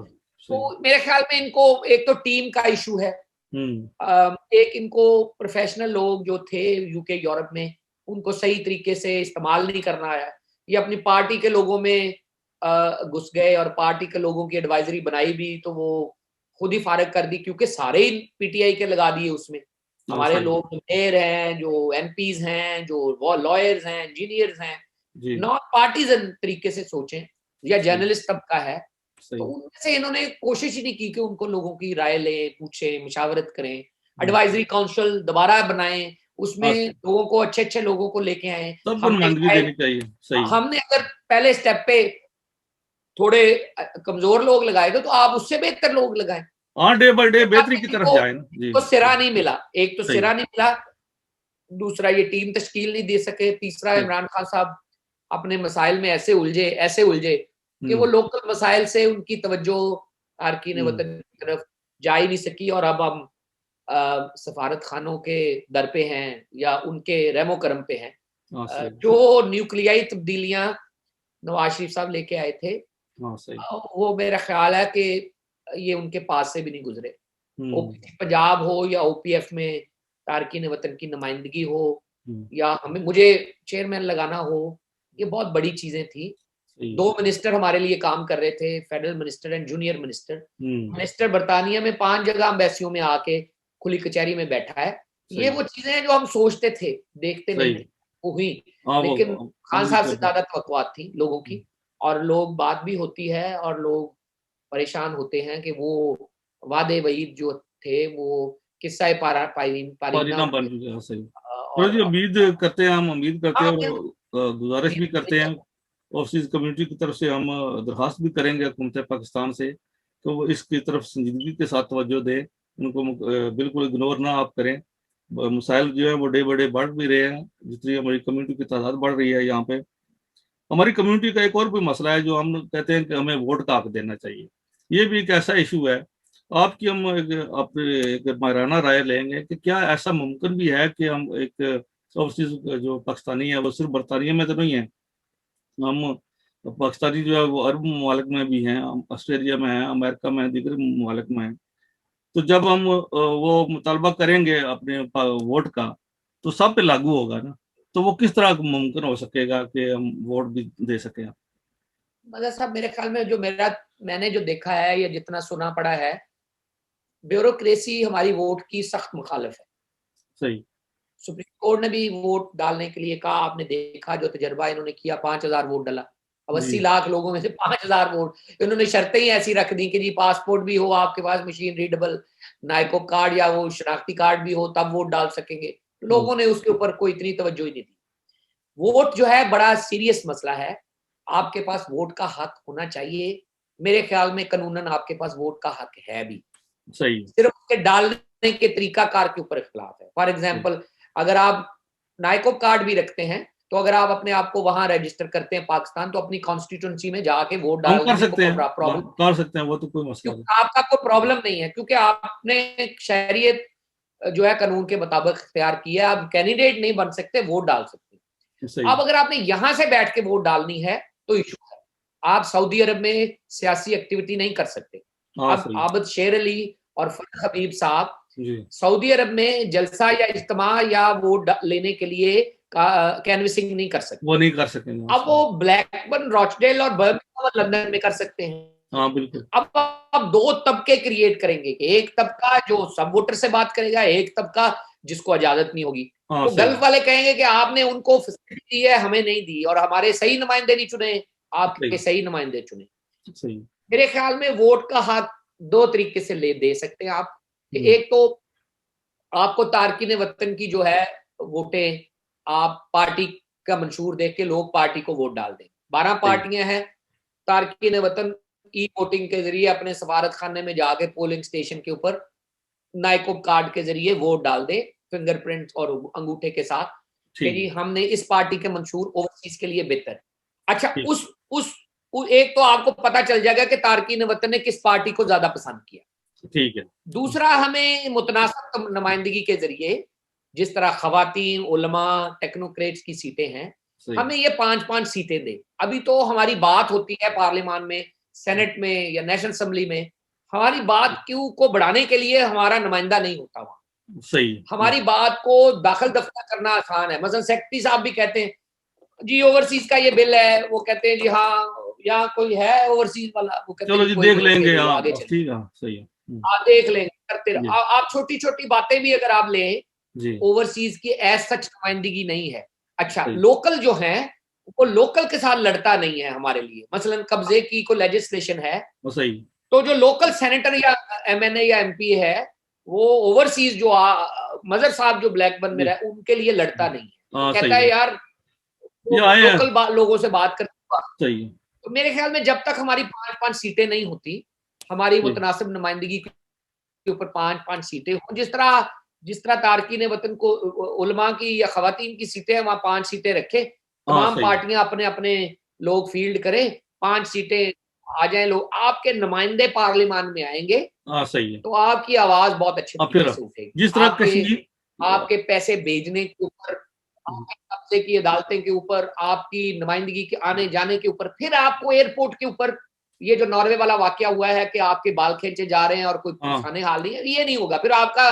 की तो मेरे ख्याल में इनको एक तो टीम का इशू है, एक इनको प्रोफेशनल लोग जो थे यूके यूरोप में उनको सही तरीके से इस्तेमाल नहीं करना आया, ये अपनी पार्टी के लोगों में घुस गए और पार्टी के लोगों की एडवाइजरी बनाई भी तो वो खुद ही फारिग कर दी, क्योंकि सारे ही पीटीआई के लगा दिए उसमें। हमारे लोग जो मेयर हैं, जो एमपीज हैं, जो लॉयर्स हैं, इंजीनियर्स हैं, नॉन पार्टीजन तरीके से सोचें या जर्नलिस्ट तबका है, तो उनमें से इन्होंने कोशिश ही नहीं की कि उनको लोगों की राय ले, पूछे, मुशावरत करें, एडवाइजरी काउंसिल दोबारा बनाएं, उसमें लोगों को अच्छे लोगों को लेके आए। हमने अगर पहले स्टेप पे थोड़े कमजोर लोग लगाए तो आप उससे बेहतर लोग लगाएं। डे बाय डे बेहतरी की तरफ जाए ना। तो सिरा नहीं मिला, एक तो सिरा नहीं मिला, दूसरा ये टीम तश्कील नहीं दे सके, तीसरा इमरान खान साहब अपने मसाइल में ऐसे उलझे कि वो लोकल मसाइल से उनकी तवज्जो तारकीन वतन की तरफ जा ही नहीं सकी, और अब हम सफारत खानों के दर पे हैं या उनके रहमो करम पे हैं। जो न्यूक्लियाई तब्दीलियां नवाज शरीफ साहब लेके आए थे, वो मेरा ख्याल है कि ये उनके पास से भी नहीं गुजरे। ओपीसी पंजाब हो या ओपीएफ में तारकीन वतन की नुमाइंदगी हो या मुझे चेयरमैन लगाना हो, ये बहुत बड़ी चीजें थी। 2 मिनिस्टर हमारे लिए काम कर रहे थे, federal minister and junior minister. Minister बरतानिया में 5 जगह एम्बेसियों में आके खुली कचहरी में बैठा है। ये वो चीजें हैं जो हम सोचते थे, देखते नहीं थे, वो हुई। लेकिन खान साहब से ज्यादा तवक्कुआत थी लोगों की, और लोग बात भी होती है और लोग परेशान होते हैं कि वो वादे वईद जो थे वो किस्सा पारीना बन चुके हैं। सही। और उम्मीद करते हैं, हम उम्मीद करते हैं और गुजारिश भी करते हैं ओवरसीज कम्युनिटी की तरफ से, हम दरखास्त भी करेंगे हुकूमत पाकिस्तान से तो वो इसकी तरफ संजीदगी के साथ तवज्जो दें, उनको बिल्कुल इग्नोर ना आप करें। मसाइल जो है वो डे बाय डे बढ़ भी रहे हैं, जितनी हमारी कम्युनिटी की तादाद बढ़ रही है। यहाँ पे हमारी कम्युनिटी का एक और भी मसला है जो हम कहते हैं कि हमें वोट का हक देना चाहिए। ये भी एक ऐसा इशू है। आपकी हम एक मायराना राय लेंगे कि क्या ऐसा मुमकिन भी है कि हम एक ओवरसीज जो पाकिस्तानी है वो सिर्फ बरतानिया में तो नहीं है, हम पाकिस्तानी जो है वो अरब ममालिक में भी हैं, ऑस्ट्रेलिया में है, अमेरिका में, दीगर ममालिक में है। तो जब हम वो मुतालबा करेंगे अपने वोट का तो सब पे लागू होगा ना, तो वो किस तरह मुमकिन हो सकेगा कि हम वोट भी दे सकें। मगर साहब मेरे ख्याल में जो मैंने जो देखा है या जितना सुना पड़ा है, ब्यूरोक्रेसी हमारी वोट की सख्त मुखालिफ है। सही। सुप्रीम कोर्ट ने भी वोट डालने के लिए कहा, आपने देखा जो तजर्बा इन्होंने किया, 5,000 वोट डाला। अब 80 जी लाख लोगों में से 5,000 वोट, इन्होंने शर्तें ही ऐसी रख दी कि जी पासपोर्ट भी हो आपके पास, मशीन रीडेबल नाइको कार्ड या वो शनाख्ती कार्ड भी हो, तब वोट डाल सकेंगे। लोगों ने उसके ऊपर कोई इतनी तवज्जो ही नहीं दी। वोट जो है बड़ा सीरियस मसला है। आपके पास वोट का हक होना चाहिए। मेरे ख्याल में कानूनन आपके पास वोट का हक है भी, सही। सिर्फ उसके डालने के तरीकाकार के ऊपर इख्तिलाफ है। फॉर एग्जाम्पल, अगर आप नाइको कार्ड भी रखते हैं, तो अगर आप अपने आप को वहां रजिस्टर करते हैं पाकिस्तान, तो अपनी कॉन्स्टिट्यूंसी में जाके वोट हम डालने कर में सकते कोई हैं, प्रॉब्लम, कर सकते हैं, वो तो कोई मसला नहीं। आपका कोई प्रॉब्लम नहीं है, क्योंकि आपने शहरियत जो है कानून के मुताबिक इख्तियार किया है। आप कैंडिडेट नहीं बन सकते, वोट डाल सकते हैं। सही। अब अगर आपने यहां से बैठ के वोट डालनी है तो इशू है। आप सऊदी अरब में सियासी एक्टिविटी नहीं कर सकते। हाँ अब सही। आबद शेर अली और फरह हबीब साहब जी सऊदी अरब में जलसा या इज्तिमा या वोट लेने के लिए कैनवसिंग नहीं कर सकते। वो नहीं कर सकेंगे। अब वो ब्लैकबर्न, रॉचडेल और बर्मिंघम और लंदन में कर सकते हैं। हाँ बिल्कुल। अब दो तबके क्रिएट करेंगे कि एक तबका जो सब वोटर से बात करेगा, एक तबका जिसको इजाजत नहीं होगी। हाँ तो सही। गल्फ वाले कहेंगे कि आपने उनको फैसिलिटी दी है, हमें नहीं दी, और हमारे सही नुमाइंदे नहीं चुने, आपके सही। सही नुमाइंदे चुने। सही। मेरे ख्याल में वोट का हक दो तरीके से दे सकते हैं आप। कि एक तो आपको तारकीन वतन की जो है वोटें, आप पार्टी का मंशूर देख के लोग पार्टी को वोट डाल दें। 12 सही। पार्टियां हैं। तारकीन वतन ई वोटिंग के जरिए अपने सफारत खाने में जाके पोलिंग स्टेशन के ऊपर नाइको कार्ड के जरिए वोट डाल दे, फिंगरप्रिंट और अंगूठे के साथ, कि ठीक जी है। हमने इस पार्टी के मंशूर ओवरसीज के लिए बेहतर। अच्छा, ठीक। उस एक तो आपको पता चल जाएगा कि तारकीन वतन ने किस पार्टी को ज्यादा पसंद किया। ठीक है। दूसरा, हमें मुतनासिब नुमाइंदगी के जरिए, जिस तरह खवातीन, उलमा, टेक्नोक्रेट्स की सीटें हैं, सही। हमें ये 5-5 सीटें दे। अभी तो हमारी बात होती है पार्लियामान में, सेनेट में या नेशनल असेंबली में, हमारी बात क्यों को बढ़ाने के लिए हमारा नुमाइंदा नहीं होता वहां। सही। हमारी बात को दाखिल दफ्तर करना आसान है। मसलन सेक्रेटरी साहब भी कहते हैं जी ओवरसीज का ये बिल है, वो कहते हैं जी हाँ, यहाँ कोई है ओवरसीज वाला, वो कहते चलो हैं जी कोई देख नहीं, ओके लेंगे, भाई हाँ आगे बस चले। ठीक है, सही है। आप देख लेंगे, करते रहो। जी आप छोटी छोटी बातें भी अगर आप लें, जी। ओवरसीज की एज सच नुमाइंदगी नहीं है। अच्छा, सही। लोकल जो है वो लोकल के साथ लड़ता नहीं है हमारे लिए। मसलन कब्जे की को लेजिस्लेशन है, वो सही। तो जो लोकल सेनेटर या एमएनए या एमपी है, वो ओवरसीज जो मजर साहब जो ब्लैकबर्न में जी रहे उनके लिए लड़ता नहीं है। वो हाँ कहता सही है है। यार ये वो आए हैं। लोकल लोगों से बात करते। सही है। तो मेरे ख्याल में जब तक हमारी 5-5 सीटें नहीं होती, हमारी जी मुतनासिब नुमाइंदगी के ऊपर 5-5 सीटें हों, जिस तरह तारकीन वतन को उलमा की या खवातीन की सीटें, वहां 5 सीटें रखे, हाँ तमाम सही है। पार्टियां अपने अपने लोग फील्ड करें, 5 सीटें आ जाएं, लोग आपके नुमाइंदे पार्लियामान में आएंगे, हाँ सही है। तो आपकी आवाज बहुत अच्छे अब फिर तरीके से उठेगी। जिस तरह आपके कश्मीर। आपके पैसे भेजने के ऊपर, आपके कब्जे की अदालतें के ऊपर, आपकी नुमाइंदगी के आने जाने के ऊपर, फिर आपको एयरपोर्ट के ऊपर, ये जो नॉर्वे वाला वाकया हुआ है कि आपके बाल खींचे जा रहे हैं और कोई हाँ पुरसाने हाल नहीं है, ये नहीं होगा। फिर आपका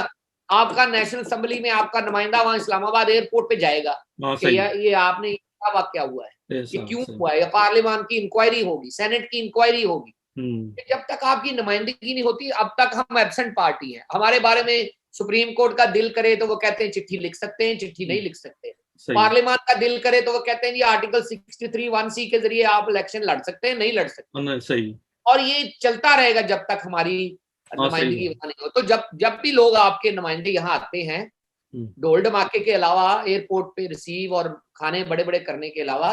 आपका नेशनल असेंबली में आपका नुमाइंदा वहां इस्लामाबाद एयरपोर्ट पे जाएगा हाँ कि सही है। ये आपने क्या वाकया हुआ है, ये ऐसा क्यों सही। हुआ है, या पार्लियामान की इंक्वायरी होगी, सेनेट की इंक्वायरी होगी। हम्म। जब तक आपकी नुमाइंदगी नहीं होती, अब तक हम एब्सेंट पार्टी हैं। हमारे बारे में सुप्रीम कोर्ट का दिल करे तो वो कहते हैं चिट्ठी लिख सकते हैं, चिट्ठी नहीं लिख सकते। सही है। पार्लियामान का दिल करे तो वो कहते हैं जी आर्टिकल 63(1)(c) के जरिए आप इलेक्शन लड़ सकते हैं, नहीं लड़ सकते। सही। और ये चलता रहेगा जब तक हमारी हाँ सही नुमाइंदगी है। वहां नहीं हो। तो जब जब भी लोग आपके नुमाइंदे यहाँ आते हैं, ढोल धमाके के अलावा, एयरपोर्ट पे रिसीव और खाने बड़े बड़े करने के अलावा,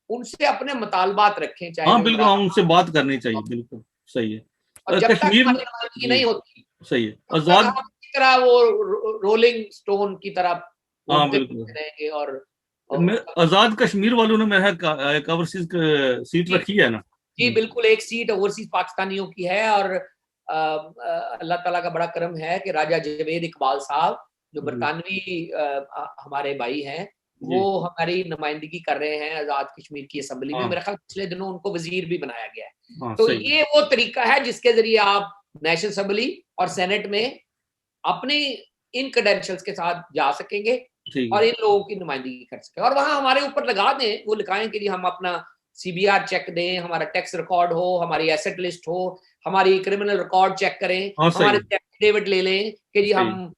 उनसे अपने मुतालबात रखें, चाहे हाँ बिल्कुल, मेम्बरान। हम उनसे बात करनी चाहिए, बिल्कुल सही है। और जब तक कश्मीर में। हमारी नुमाइंदगी जी नहीं होती, सही है। तब तक आजाद। हम इसी तरह वो रोलिंग स्टोन की तरह हाँ बोलते बिल्कुल। रहेंगे। मैं और आजाद कश्मीर वालों ने मेरा ओवरसीज सीट जी, रखी है ना। जी बिल्कुल, एक सीट ओवरसीज पाकिस्तानियों की है। और अल्लाह ताला का बड़ा करम है कि राजा जवेद इकबाल साहब, जो जी बरतानवी हमारे भाई हैं, वो जी। हमारी नुमाइंदगी कर रहे हैं आजाद कश्मीर की असेंबली में। हाँ मेरा ख्याल पिछले दिनों उनको वजीर भी बनाया गया है। हाँ तो सही है। ये वो तरीका है जिसके जरिए आप नेशनल असेंबली और सेनेट में अपनी इन क्रेडेंशियल्स के साथ जा सकेंगे ठीक और है। इन लोगों की नुमाइंदगी कर सकें। और वहां हमारे ऊपर लगा दें, वो लिखाएं कि जी हम अपना CBR चेक दें, हमारा टैक्स रिकॉर्ड हो, हमारी एसेट लिस्ट हो, हमारी क्रिमिनल रिकॉर्ड चेक करें, हाँ हमारे सही एफिडेविट ले लें कि जी सही हम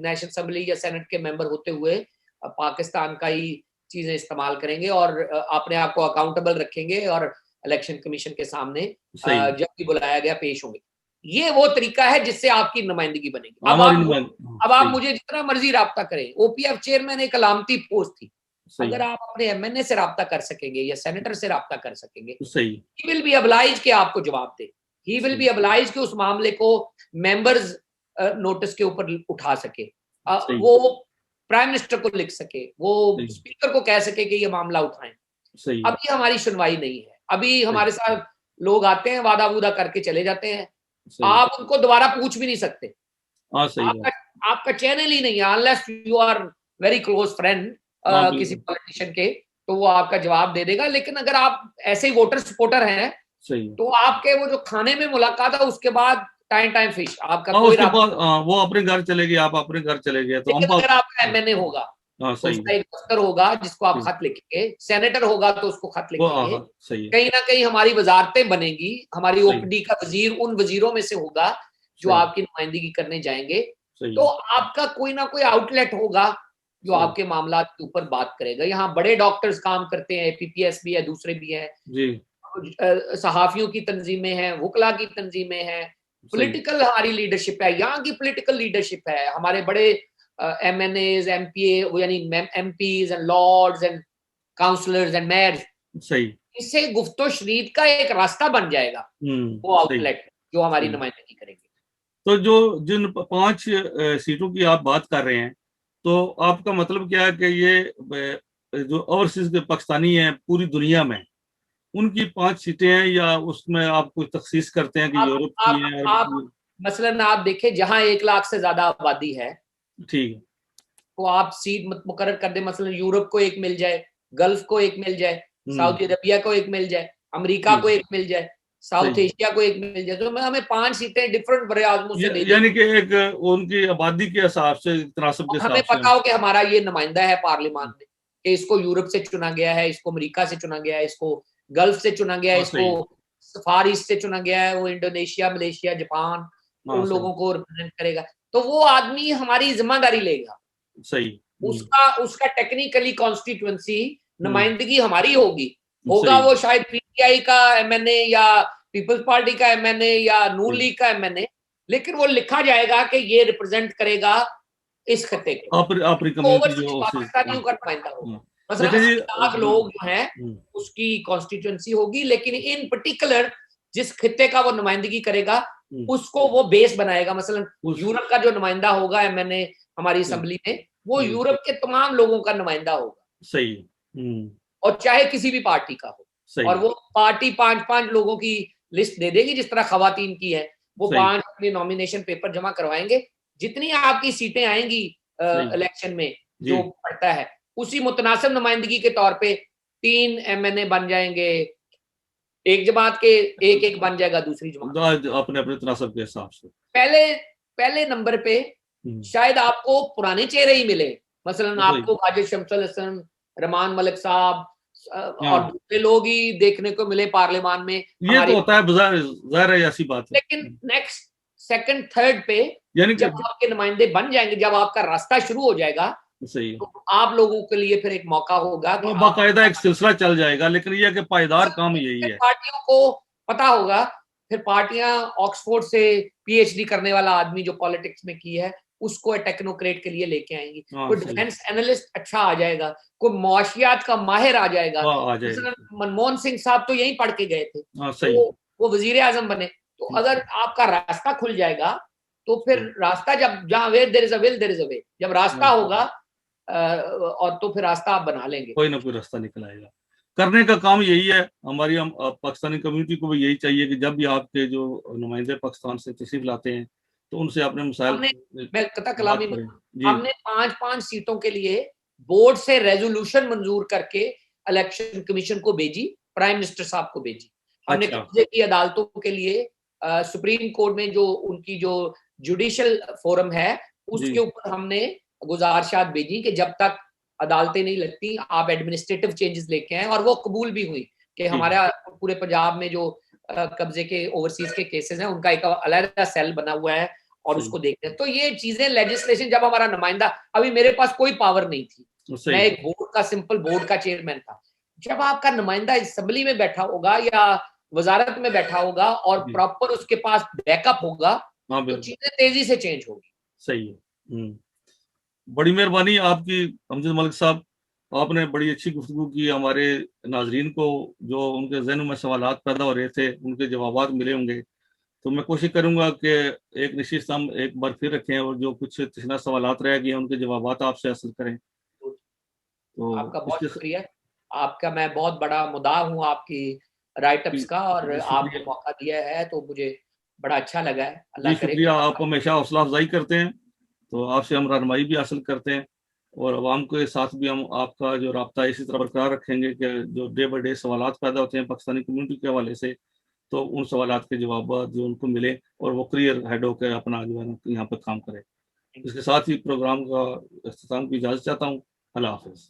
नेशनल असेंबली या सेनेट के मेंबर होते हुए पाकिस्तान का ही चीजें इस्तेमाल करेंगे और अपने आप को अकाउंटेबल रखेंगे और इलेक्शन कमीशन के सामने सही जब भी बुलाया गया पेश होंगे। ये वो तरीका है जिससे आपकी नुमाइंदगी बनेगी। हमारी अब आप सही मुझे जितना मर्जी राब्ता करें, OPF चेयरमैन एक अलामती पोस्ट थी, सही अगर आप अपने MNA से राब्ता कर सकेंगे या सेनेटर से राब्ता कर सकेंगे, सही ही विल बी अब्लाइज के आपको जवाब दे, ही विल बी अब्लाइज के उस मामले को मेंबर्स नोटिस के ऊपर उठा सके, सही वो प्राइम मिनिस्टर को लिख सके, वो सही स्पीकर को कह सके कि ये मामला उठाएं। सही अभी हमारी सुनवाई नहीं है, अभी सही हमारे साथ लोग आते हैं, वादा वूदा करके चले जाते हैं, सही आप उनको दोबारा पूछ भी नहीं सकते, हाँ सही आपका बात आपका चैनल ही नहीं है, unless you are very close friend हाँ किसी बिल्कुल पॉलिटिशियन के, तो वो आपका जवाब दे देगा। लेकिन अगर आप ऐसे ही वोटर सपोर्टर हैं, सही तो आपके वो जो खाने में मुलाकात है उसके बाद टाइम फिश, आपका हाँ कोई उसके राब्ता। बाद वो अपने घर चले गए, आप अपने घर चले गए, तो हम लेकिन अगर आपका MNA होगा हाँ तो सही उसका एक दफ्तर होगा जिसको आप सही खत लिखेंगे, सेनेटर होगा तो उसको खत वो हाँ लिखेंगे, हाँ सही है कहीं ना कहीं हमारी वजारतें बनेंगी, हमारी सही OPD का वजीर उन वजीरों में से होगा जो सही आपकी नुमाइंदगी करने जाएंगे, सही तो आपका कोई ना कोई आउटलेट होगा जो सही आपके मामला के ऊपर बात करेगा। यहाँ बड़े डॉक्टर्स काम करते हैं, PPS भी है, दूसरे भी हैं, जी सहाफियों की तंजीमें हैं, वकला की तंजीमें हैं, सही पॉलिटिकल हमारी लीडरशिप है, यहाँ की पॉलिटिकल लीडरशिप है, हमारे बड़े MNAs, MPA यानी MPs and lords and councillors and mayors, सही इससे गुफ्तो शरीद का एक रास्ता बन जाएगा, वो सही आउटलेट जो हमारी सही नुमाइंदगी करेंगे। तो जो जिन 5 सीटों की आप बात कर रहे हैं, तो आपका मतलब क्या है कि ये जो ओवरसीज के पाकिस्तानी हैं पूरी दुनिया में, उनकी 5 सीटें हैं, या उसमें आप कोई तखसीस करते हैं कि यूरोप की है, अरब आप की मसलन आप देखें जहां 1 लाख से ज्यादा आबादी है, है? ठीक तो आप सीट मुकर्रर कर दें, मसलन यूरोप को एक मिल जाए, गल्फ को एक मिल जाए, सऊदी अरबिया को एक मिल जाए, अमेरिका को ठीक एक मिल जाए, साउथ सही एशिया को एक मिल जाए, तो हमें 5 सीटें डिफरेंट बड़े आजमों से दे यानी देंगे। कि एक उनकी आबादी के हिसाब से, तनासब के और हमें हिसाब से पता हो कि हमारा ये नुमाइंदा है पार्लियामान हम्म, में, कि इसको यूरोप से चुना गया है, इसको अमेरिका से चुना गया है, इसको गल्फ से चुना गया है, हाँ इसको सही फार ईस्ट से चुना गया है, वो इंडोनेशिया, मलेशिया, जापान, हाँ उन सही लोगों को रिप्रेजेंट करेगा, तो वो आदमी हमारी जिम्मेदारी लेगा, सही उसका उसका टेक्निकली कॉन्स्टिट्यूएंसी हम्म नुमाइंदगी हमारी होगी, होगा सही वो शायद PTI का MNA या पीपल्स पार्टी का MNA या नून सही लीग का MNA, लेकिन वो लिखा जाएगा कि ये रिप्रेजेंट करेगा इस खत्ते को, आपरी कम्युनिटी ओवरसीज जो पाकिस्तानियों का नुमाइंदा होगा। मसलन देखें जी 8 लाख लोग जो हैं उसकी कॉन्स्टिट्यूएंसी होगी, लेकिन इन पर्टिकुलर जिस खित्ते का वो नुमाइंदगी करेगा उसको वो बेस बनाएगा। मसलन यूरोप का जो नुमाइंदा होगा MNA हमारी असेंबली में, वो यूरोप के तमाम लोगों का नुमाइंदा होगा, सही और चाहे किसी भी पार्टी का हो, सही और वो पार्टी 5-5 लोगों की लिस्ट दे देगी जिस तरह खवातीन की है, वो सही 5 अपने नॉमिनेशन पेपर जमा करवाएंगे, जितनी आपकी सीटें आएंगी सही इलेक्शन में जी जो पड़ता है, उसी मुतनासिब नुमाइंदगी के तौर पे 3 MNA बन जाएंगे, एक जमात के एक बन जाएगा दूसरी जमात। अपने अपने तनासब के हिसाब से पहले पहले नंबर पे शायद आपको पुराने चेहरे ही मिले, मसलन सही आपको वाजिद शमसल हसन, रमान मलिक साहब और हाँ दूसरे लोग ही देखने को मिले पार्लियामान में ये हमारी, तो होता है, जाहिर है, ऐसी बात है। लेकिन नेक्स्ट सेकंड थर्ड पे यानी जब आपके नुमाइंदे बन जाएंगे, जब आपका रास्ता शुरू हो जाएगा, सही तो आप लोगों के लिए फिर एक मौका होगा कि बाकायदा एक सिलसिला चल जाएगा, लेकिन यह कि पायदार काम यही है। पार्टियों को पता होगा, फिर पार्टियां ऑक्सफोर्ड से PhD करने वाला आदमी जो पॉलिटिक्स में की है उसको टेक्नोक्रेट के लिए लेके आएंगी, कोई डिफेंस एनालिस्ट अच्छा आ जाएगा, कोई मुआशियात का माहिर आ जाएगा। आ जाएगा। मनमोहन सिंह साहब तो यहीं पढ़ के गए थे, सही तो वो वजीर आजम बने, तो अगर आपका रास्ता खुल जाएगा तो फिर रास्ता, जब जहाँ where there is a will there is a way, जब रास्ता होगा और तो फिर रास्ता आप बना लेंगे, कोई ना कोई रास्ता निकल आएगा। करने का काम यही है हमारी, हम पाकिस्तानी कम्युनिटी को भी यही चाहिए कि जब भी आपके जो नुमाइंदे पाकिस्तान से तशरीफ लाते हैं तो उनसे अपने मसाइल मैं कता कलामी करें जी। हमने 5-5 सीटों के लिए बोर्ड से रेजोल्यूशन मंजूर करके इलेक्शन कमीशन को भेजी, प्राइम मिनिस्टर साहब को भेजी। हमने कब्जे की अदालतों के लिए सुप्रीम कोर्ट में जो उनकी जो जुडिशियल फोरम है उसके ऊपर हमने गुजारिशात भेजी कि जब तक अदालतें नहीं लगती, आप एडमिनिस्ट्रेटिव चेंजेस लेके आए, और वो कबूल भी हुई कि हमारा पूरे पंजाब में जो कब्जे के ओवरसीज के केसेस हैं उनका एक अलग सेल बना हुआ है और उसको देखते हैं। तो ये चीजें लेजिस्लेशन, जब हमारा नुमाइंदा, अभी मेरे पास कोई पावर नहीं थी, मैं एक बोर्ड का, सिंपल बोर्ड का चेयरमैन था। जब आपका नुमाइंदा असेंबली में बैठा होगा या वजारत में बैठा होगा और प्रॉपर उसके पास बैकअप होगा, तो चीजें तेजी से चेंज होगी। सही है। बड़ी मेहरबानी आपकी अमजद मलिक साहब, आपने बड़ी अच्छी गुफ्तगू की। हमारे नाजरीन को जो उनके जहन में सवालात पैदा हो रहे थे उनके जवाबात मिले होंगे। तो मैं कोशिश करूंगा कि एक नशिस्त हम एक बार फिर रखें और जो कुछ तशना सवालात रह गए उनके जवाबात आपसे हासिल करें। तो आपका बहुत शुक्रिया, आपका मैं बहुत बड़ा मुदा हूँ आपकी राइटअप्स का, और आपने मौका दिया है तो मुझे बड़ा अच्छा लगा है। अल्लाह करे। शुक्रिया, आप हमेशा हौसला अफजाई करते हैं, तो आपसे हम रहनुमाई भी हासिल करते हैं और अवाम के साथ भी हम आपका जो राब्ता इसी तरह बरकरार रखेंगे कि जो डे बाई डे सवालात पैदा होते हैं पाकिस्तानी कम्युनिटी के हवाले से, तो उन सवालात के जवाब जो उनको मिले और वो क्लियर हेड होकर अपना जो है यहाँ पर काम करें। इसके साथ ही प्रोग्राम का इख्तिताम की इजाज़त चाहता हूँ। अल्लाह हाफिज़।